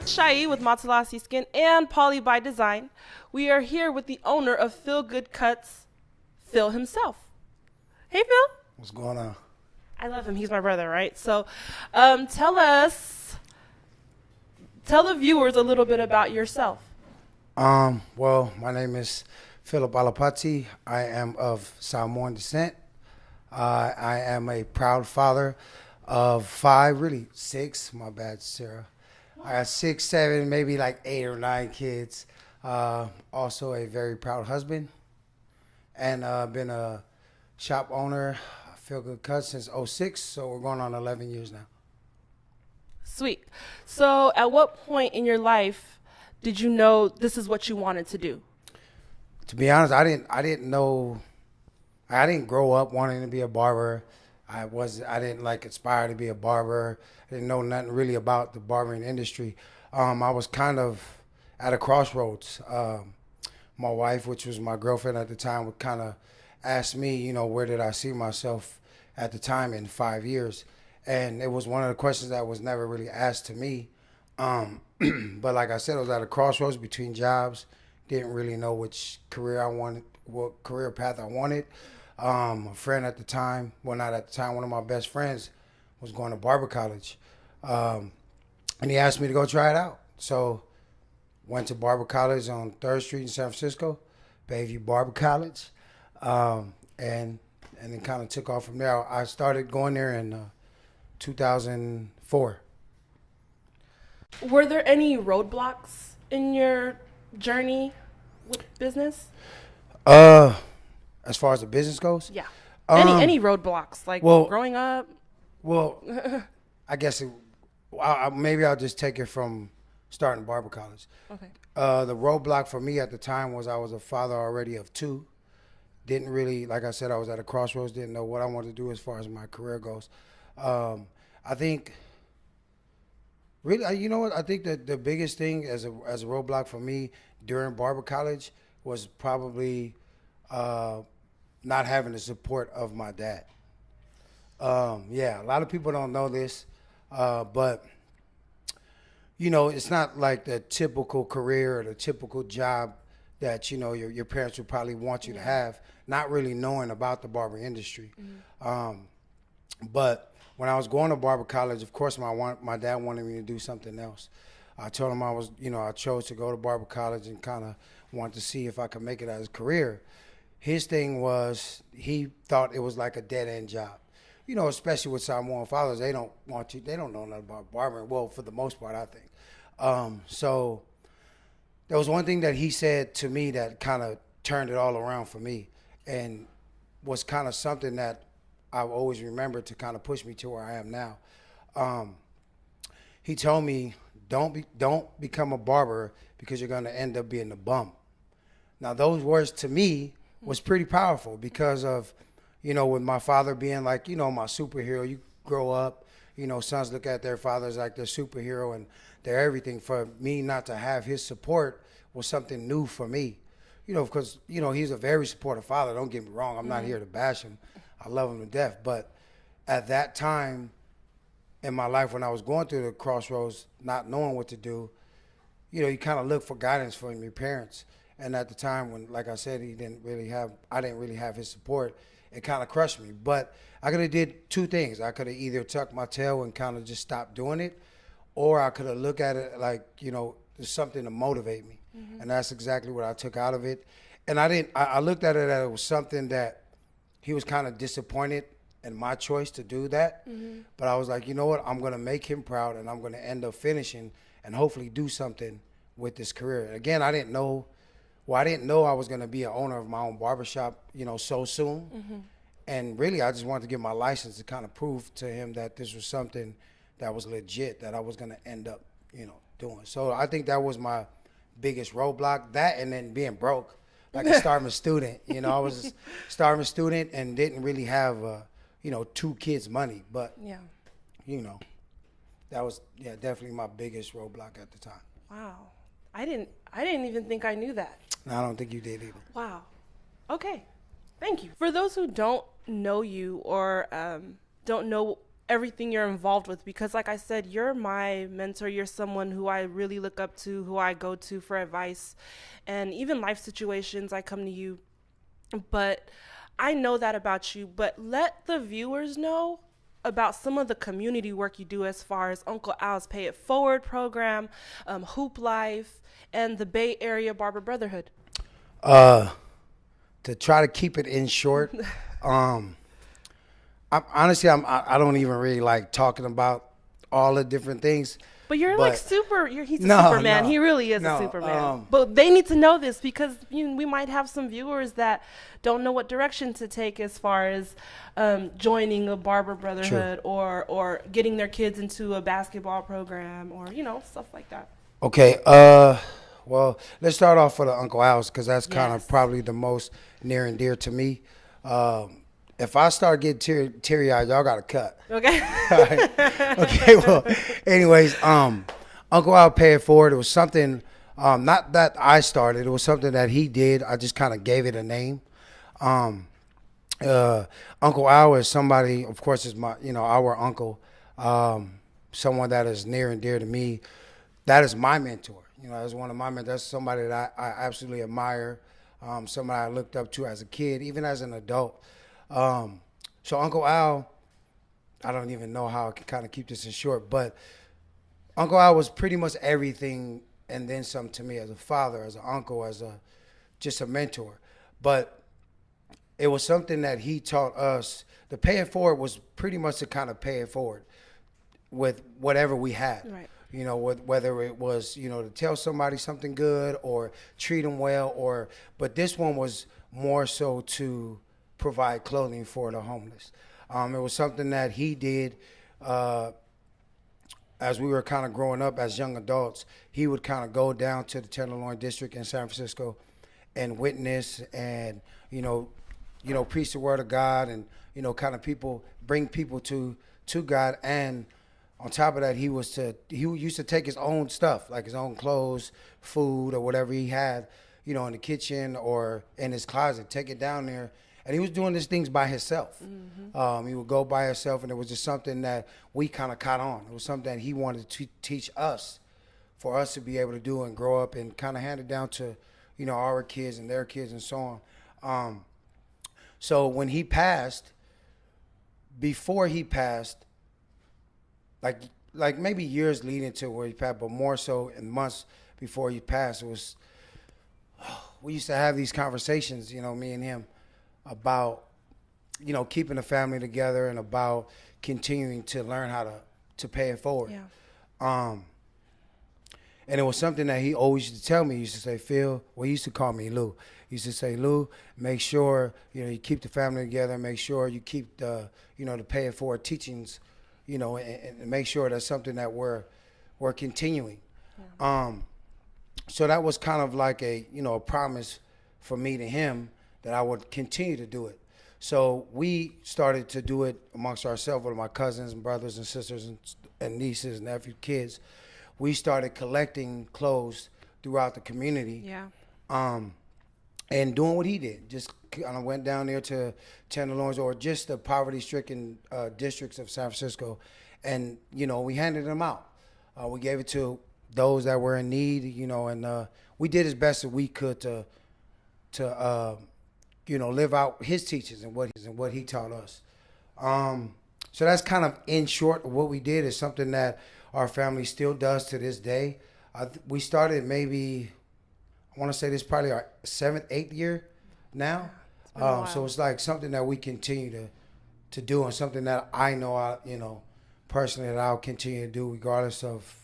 Shai with Matsalasi Skin and PolyByDesign. We are here with the owner of Feel Good Cuts, Phil himself. Hey, Phil. What's going on? I love him. He's my brother, right? So tell the viewers a little bit about yourself. Well, my name is Phil Alapati. I am of Samoan descent. I am a proud father of 5, really 6. My bad, Sarah. I got 6, 7, maybe like 8 or 9 kids. Also a very proud husband, and been a shop owner, Feel Good Cuts, since '06. So we're going on 11 years now. Sweet. So at what point in your life did you know this is what you wanted to do? To be honest, I didn't know. I didn't grow up wanting to be a barber. I didn't like aspire to be a barber. I didn't know nothing really about the barbering industry. I was kind of at a crossroads. My wife, which was my girlfriend at the time, would kind of ask me, where did I see myself at the time in 5 years? And it was one of the questions that was never really asked to me. But like I said, I was at a crossroads between jobs. Didn't really know which career I wanted, what career path I wanted. A friend at the time, well, not at the time, one of my best friends was going to barber college. And he asked me to go try it out. So went to barber college on 3rd Street in San Francisco, Bayview Barber College. And then kind of took off from there. I started going there in 2004. Were there any roadblocks in your journey with business? As far as the business goes? Yeah. Any roadblocks, like growing up? Well, I guess maybe I'll just take it from starting barber college. Okay. The roadblock for me at the time was I was a father already of 2. Didn't really, like I said, I was at a crossroads, didn't know what I wanted to do as far as my career goes. I think, really, you know what? I think that the biggest thing as a roadblock for me during barber college was probably not having the support of my dad. Yeah, a lot of people don't know this, but it's not like the typical career or the typical job that your parents would probably want you to have. Not really knowing about the barber industry, but when I was going to barber college, of course, my dad wanted me to do something else. I told him I chose to go to barber college and kind of wanted to see if I could make it as a career. His thing was he thought it was like a dead end job. Especially with Samoan fathers, they don't know nothing about barbering. Well, for the most part, I think. So there was one thing that he said to me that kind of turned it all around for me, and was kind of something that I've always remembered to kind of push me to where I am now. He told me, don't become a barber because you're going to end up being a bum. Now, those words to me was pretty powerful because of, with my father being like, my superhero. You grow up, sons look at their fathers like their superhero and they're everything. For me not to have his support was something new for me. Because, he's a very supportive father. Don't get me wrong. I'm not here to bash him. I love him to death. But at that time in my life when I was going through the crossroads, not knowing what to do, you kind of look for guidance from your parents. And at the time when, like I said, I didn't really have his support, it kind of crushed me. But I could have did 2 things. I could have either tucked my tail and kind of just stopped doing it, or I could have looked at it like, there's something to motivate me. And that's exactly what I took out of it. And I looked at it as it was something that he was kind of disappointed in my choice to do that. But I was like, you know what? I'm going to make him proud, and I'm going to end up finishing and hopefully do something with this career. Again, I didn't know I was going to be an owner of my own barbershop, so soon. And really, I just wanted to get my license to kind of prove to him that this was something that was legit, that I was going to end up, doing. So I think that was my biggest roadblock, that and then being broke, like a starving student. I was a starving student and didn't really have, 2 kids' money. But, that was, definitely my biggest roadblock at the time. Wow. I didn't even think I knew that. No, I don't think you did either. Wow. Okay. Thank you. For those who don't know you or don't know everything you're involved with, because like I said, you're my mentor. You're someone who I really look up to, who I go to for advice, and even life situations, I come to you. But I know that about you, but let the viewers know about some of the community work you do as far as Uncle Al's Pay It Forward program, Hoop Life, and the Bay Area Barber Brotherhood. To try to keep it in short, I don't even really like talking about all the different things. But you're like he's a No, Superman. no, He really is a no, Superman. But they need to know this, because we might have some viewers that don't know what direction to take as far as joining a barber brotherhood or getting their kids into a basketball program or, stuff like that. Okay. Well, let's start off for the Uncle Al's, because that's kind of probably the most near and dear to me. If I start getting teary-eyed, y'all got to cut. Okay. Okay, well, anyways, Uncle Al Pay It Forward, it was something, not that I started, it was something that he did. I just kind of gave it a name. Uncle Al is somebody, of course, is my, our uncle, someone that is near and dear to me. That is my mentor. As one of my mentors, that's somebody that I absolutely admire, somebody I looked up to as a kid, even as an adult. So Uncle Al, I don't even know how I can kind of keep this in short, but Uncle Al was pretty much everything and then some to me, as a father, as an uncle, just a mentor. But it was something that he taught us. The Pay It Forward was pretty much to kind of pay it forward with whatever we had. Right. Whether it was, to tell somebody something good or treat them well, but this one was more so to provide clothing for the homeless. It was something that he did as we were kind of growing up as young adults. He would kind of go down to the Tenderloin district in San Francisco and witness and, preach the word of God and, kind of bring people to God. And on top of that, he used to take his own stuff, like his own clothes, food, or whatever he had, in the kitchen or in his closet, take it down there. And he was doing these things by himself. Mm-hmm. He would go by himself, and it was just something that we kind of caught on. It was something that he wanted to teach us, for us to be able to do and grow up and kind of hand it down to, our kids and their kids and so on. So when he passed, before he passed, like maybe years leading to where he passed, but more so in months before he passed, we used to have these conversations, me and him, about, keeping the family together and about continuing to learn how to pay it forward. Yeah. And it was something that he always used to tell me. He used to say, Phil, he used to call me Lou. He used to say, Lou, make sure, you keep the family together, make sure you keep the, the pay it forward teachings, and make sure that's something that we're continuing. Yeah. So that was kind of like a promise for me to him that I would continue to do it. So we started to do it amongst ourselves with my cousins and brothers and sisters and nieces and nephews, kids. We started collecting clothes throughout the community. Yeah. And doing what he did. Just kind of went down there to Tenderloins or just the poverty-stricken districts of San Francisco, and we handed them out. We gave it to those that were in need, and we did as best as we could to live out his teachings and what he taught us. So that's kind of in short what we did. Is something that our family still does to this day. We started maybe, I want to say this is probably our 7th, 8th year now. So it's like something that we continue to do, and something that I know, personally, that I'll continue to do regardless of,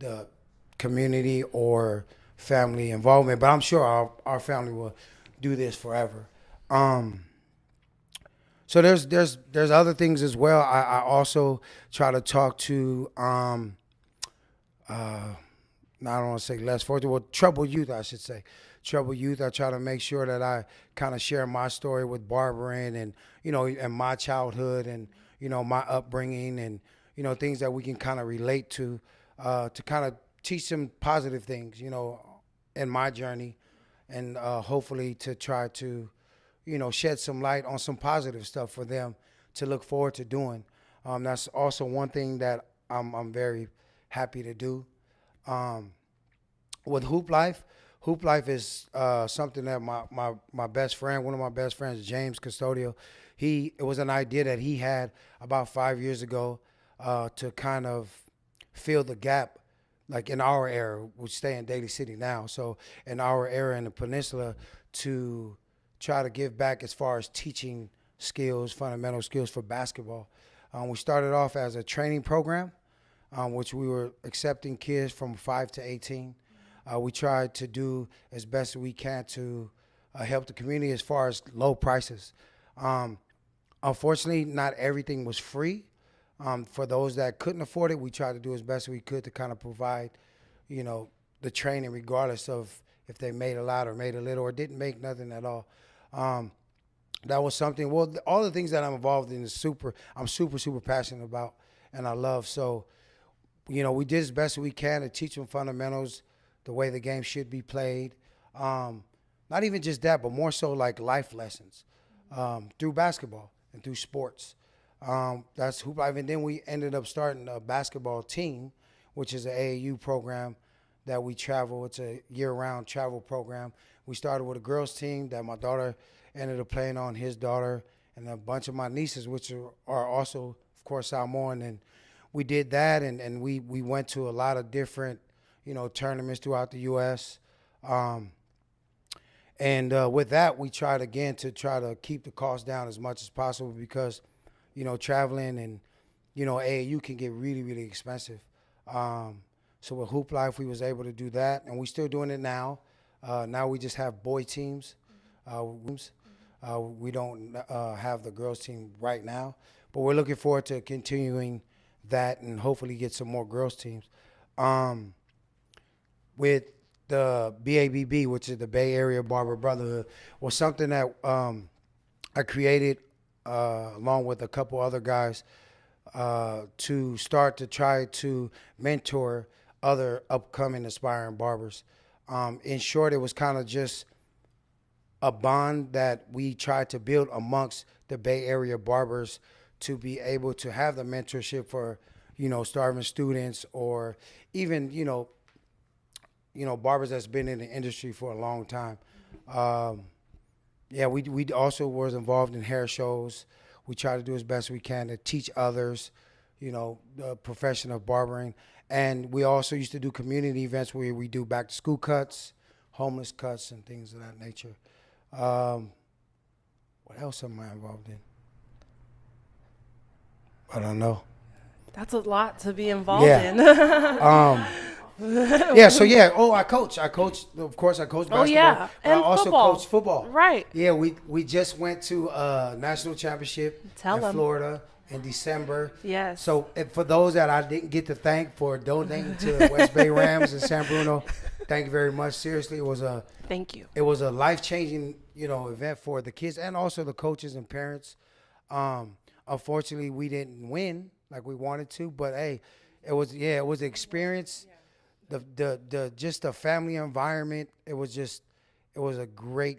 the community or family involvement. But I'm sure our family will do this forever. So there's other things as well. I also try to talk to I don't want to say less fortunate, well, troubled youth, I should say. Troubled youth. I try to make sure that I kind of share my story with barbering and, and my childhood and, my upbringing and, things that we can kind of relate to kind of teach them positive things, in my journey, and hopefully to try to, shed some light on some positive stuff for them to look forward to doing. That's also one thing that I'm very happy to do. Um, with Hoop Life is something that my best friend, one of my best friends, James Custodio, it was an idea that he had about 5 years ago to kind of fill the gap, like in our era. We stay in Daly City now, so in our era in the peninsula, to try to give back as far as teaching skills, fundamental skills for basketball. We started off as a training program, which we were accepting kids from 5 to 18. We tried to do as best we can to help the community as far as low prices. Unfortunately, not everything was free. For those that couldn't afford it, we tried to do as best we could to kind of provide, the training regardless of if they made a lot or made a little or didn't make nothing at all. That was something, well, all the things that I'm involved in I'm super passionate about and I love. So, we did as best we can to teach them fundamentals, the way the game should be played. Not even just that, but more so like life lessons through basketball and through sports. That's Hoop Life. And then we ended up starting a basketball team, which is an AAU program that we travel. It's a year-round travel program. We started with a girls team that my daughter ended up playing on, his daughter, and a bunch of my nieces, which are also, of course, Samoan. And we did that, and we went to a lot of different, tournaments throughout the U.S. With that, we tried again to try to keep the cost down as much as possible because, traveling and, AAU can get really, really expensive. So with Hoop Life, we was able to do that, and we're still doing it now. Now we just have boy teams. We don't have the girls team right now, but we're looking forward to continuing that and hopefully get some more girls teams. With the BABB, which is the Bay Area Barber Brotherhood, was something that I created along with a couple other guys to start to try to mentor other upcoming aspiring barbers. In short, it was kind of just a bond that we tried to build amongst the Bay Area barbers to be able to have the mentorship for, starving students or even, barbers that's been in the industry for a long time. We also was involved in hair shows. We try to do as best we can to teach others, the profession of barbering. And we also used to do community events where we do back to school cuts, homeless cuts, and things of that nature. What else am I involved in? I don't know. That's a lot to be involved in. I coach. Of course, I coach basketball. Oh, yeah. And I also football. coach football. Right. Yeah, we just went to a national championship in Florida in December. Yes. So for those that I didn't get to thank for donating to the West Bay Rams in San Bruno, thank you very much. Seriously, thank you. It was a life-changing, event for the kids and also the coaches and parents. Unfortunately, we didn't win like we wanted to, but hey, it was an experience. The just the family environment. It was a great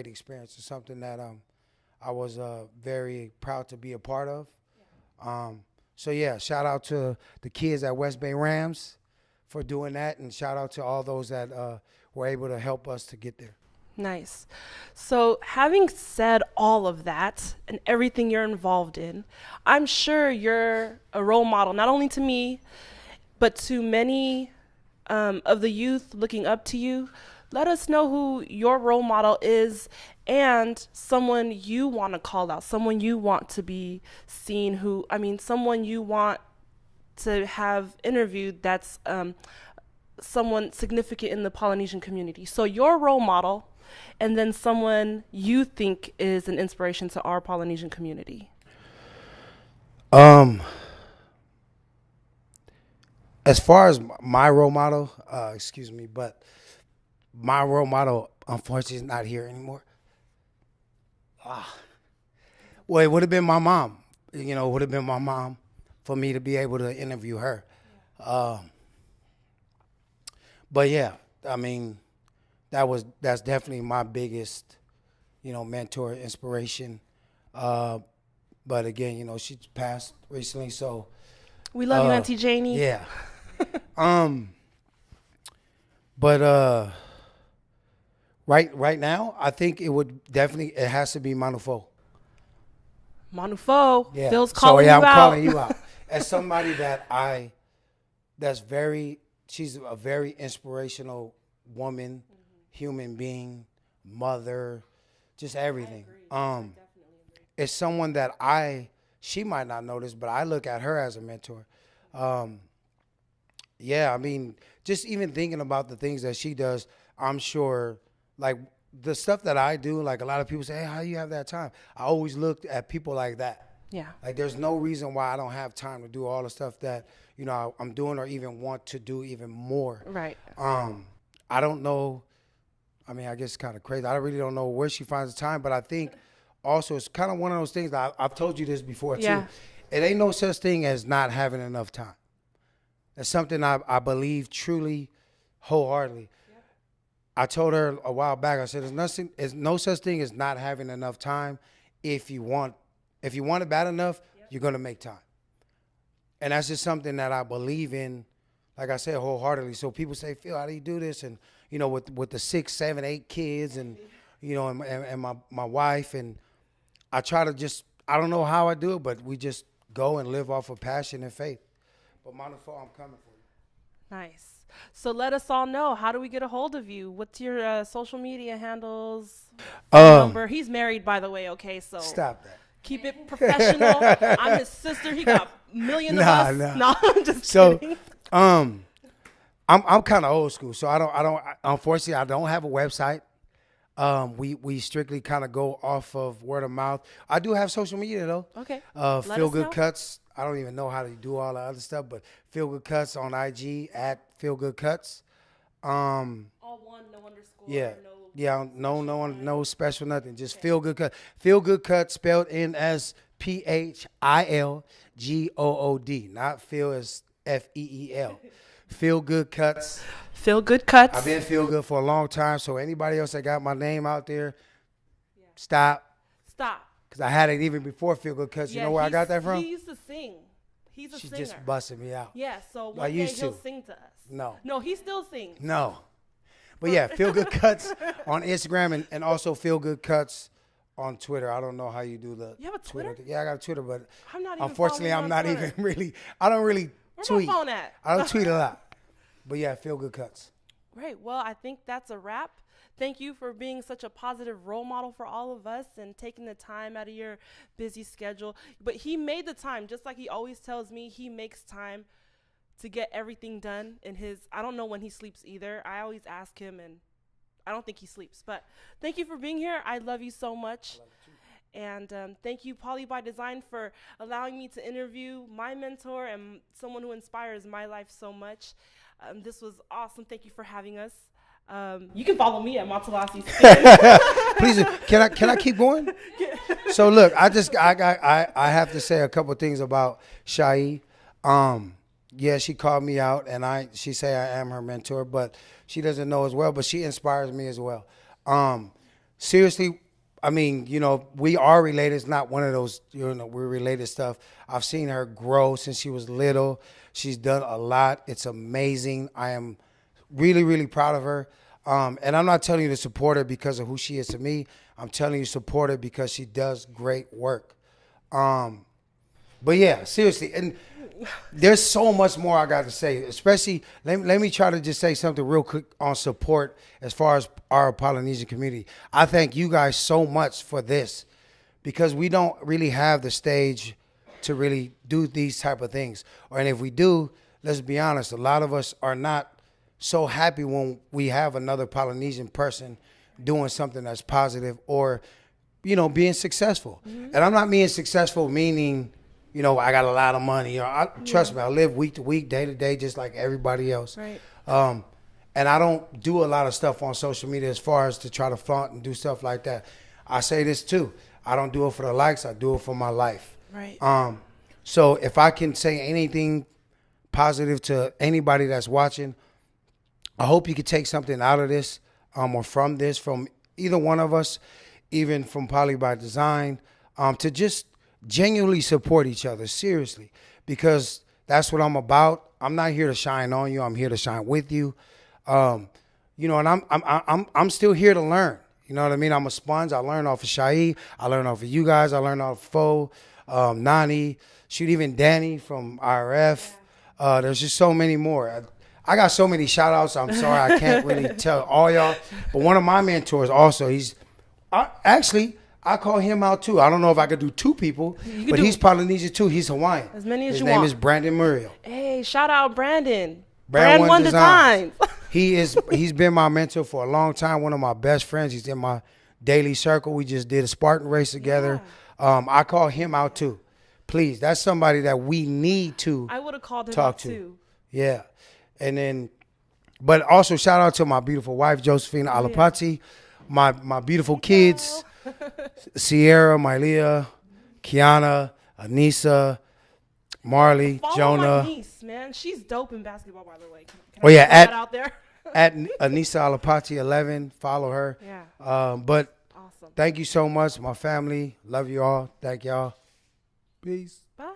experience. It's something that I was very proud to be a part of. Shout out to the kids at West Bay Rams for doing that, and shout out to all those that were able to help us to get there. Nice. So having said all of that and everything you're involved in, I'm sure you're a role model, not only to me, but to many of the youth looking up to you. Let us know who your role model is and someone you want to call out, someone you want to be seen, someone you want to have interviewed that's someone significant in the Polynesian community. So your role model, and then someone you think is an inspiration to our Polynesian community. As far as my role model, but my role model, unfortunately, is not here anymore. Well, it would have been my mom. It would have been my mom for me to be able to interview her. That's definitely my biggest, mentor, inspiration. But again, you know, she passed recently, so We love you, Auntie Janie. yeah. But right now, I think it has to be Manufo. Manufo. Yeah. Phil's calling I'm you out. calling you out as somebody she's a very inspirational woman, human being, mother, just everything. It's someone that she might not notice, but I look at her as a mentor. Yeah, I mean, just even thinking about the things that she does, I'm sure, like the stuff that I do, like a lot of people say, hey, how do you have that time? I always look at people like that. Yeah. Like there's no reason why I don't have time to do all the stuff that, you know, I'm doing or even want to do even more. Right. I don't know. I mean, I guess it's kind of crazy. I really don't know where she finds the time, but I think also it's kind of one of those things that I've told you this before too. It ain't no such thing as not having enough time. That's something I believe truly, wholeheartedly. Yep. I told her a while back, I said, there's no such thing as not having enough time. If you want it bad enough, you're going to make time. And that's just something that I believe in, like I said, wholeheartedly. So people say, Phil, how do you do this? And, you know, with the 6, 7, 8 kids and, you know, and my wife. And I try to I don't know how I do it, but we just go and live off of passion and faith. But Manufo, I'm coming for you. Nice. So let us all know, how do we get a hold of you? What's your social media handles? Number? He's married, by the way, okay? So stop that. Keep it professional. I'm his sister. He got a million of us. No, I'm just kidding. I'm kind of old school, so I don't unfortunately I don't have a website. We strictly kind of go off of word of mouth. I do have social media though. Okay. Feel Good Cuts. I don't even know how to do all the other stuff, but Feel Good Cuts on IG at Feel Good Cuts. All one, no underscore. Yeah. Yeah, no special nothing. Just okay. Feel Good Cut. Feel Good Cut spelled in as PHILGOOD, not Phil as FEEL. Feel Good Cuts. Feel Good Cuts. I've been Feel Good for a long time, so anybody else that got my name out there, stop. Because I had it even before Feel Good Cuts. You know where I got that from? He used to sing. He's a singer. She just busted me out. Yeah, so one day he'll sing to us. No, he still sings. No. But yeah, Feel Good Cuts on Instagram and also Feel Good Cuts on Twitter. I don't know how you do the You have a Twitter? Yeah, I got a Twitter, but unfortunately I'm not even really, I don't really tweet. Where's my phone at? I don't tweet a lot. But yeah, Feel Good Cuts. Great. Well, I think that's a wrap. Thank you for being such a positive role model for all of us and taking the time out of your busy schedule. But he made the time, just like he always tells me, he makes time to get everything done in I don't know when he sleeps either. I always ask him and I don't think he sleeps. But thank you for being here. I love you so much. And thank you, PolyByDesign, for allowing me to interview my mentor and someone who inspires my life so much. This was awesome. Thank you for having us. You can follow me at Matalasi. Please, can I keep going? So look, I have to say a couple things about Siai. Yeah, she called me out, and she say I am her mentor, but she doesn't know as well, but she inspires me as well. Seriously, I mean, you know, we are related. It's not one of those, you know, we're related stuff. I've seen her grow since she was little. She's done a lot. It's amazing. I am really, really proud of her. And I'm not telling you to support her because of who she is to me. I'm telling you support her because she does great work. But yeah, seriously, and there's so much more I got to say, especially, let me try to just say something real quick on support as far as our Polynesian community. I thank you guys so much for this because we don't really have the stage to really do these type of things. And if we do, let's be honest, a lot of us are not so happy when we have another Polynesian person doing something that's positive or, you know, being successful. Mm-hmm. And I'm not being successful meaning, you know, I got a lot of money. Trust me, I live week to week, day to day, just like everybody else. Right. And I don't do a lot of stuff on social media as far as to try to flaunt and do stuff like that. I say this too. I don't do it for the likes. I do it for my life. Right. So if I can say anything positive to anybody that's watching, I hope you could take something out of this or from this, from either one of us, even from PolyByDesign, to just genuinely support each other, seriously, because that's what I'm about. I'm not here to shine on you. I'm here to shine with you. You know, and I'm still here to learn. You know what I mean? I'm a sponge. I learn off of Siai. I learn off of you guys. I learn off of Fo, Nani, shoot, even Danny from IRF. There's just so many more. I got so many shout outs. I'm sorry I can't really tell all y'all. But one of my mentors also, I call him out too. I don't know if I could do two people, but he's Polynesian too. He's Hawaiian. As many as His you name want. is Brandon Muriel. Hey, shout out Brandon. Brand One Designs. He's been my mentor for a long time. One of my best friends. He's in my daily circle. We just did a Spartan race together. Yeah. I call him out too. Please, that's somebody that we need to I would have called him talk out to. too. Yeah. And then, but also shout out to my beautiful wife, Josephine Alapati, my beautiful kids, Sierra, Mylea, Kiana, Anissa, Marley, Follow Jonah. my niece, man. She's dope in basketball, by the way. Can Oh, I yeah, put that out there? At Anissa Alapati 11, follow her. Yeah. But Awesome. thank you so much, my family. Love you all. Thank y'all. Peace. Bye.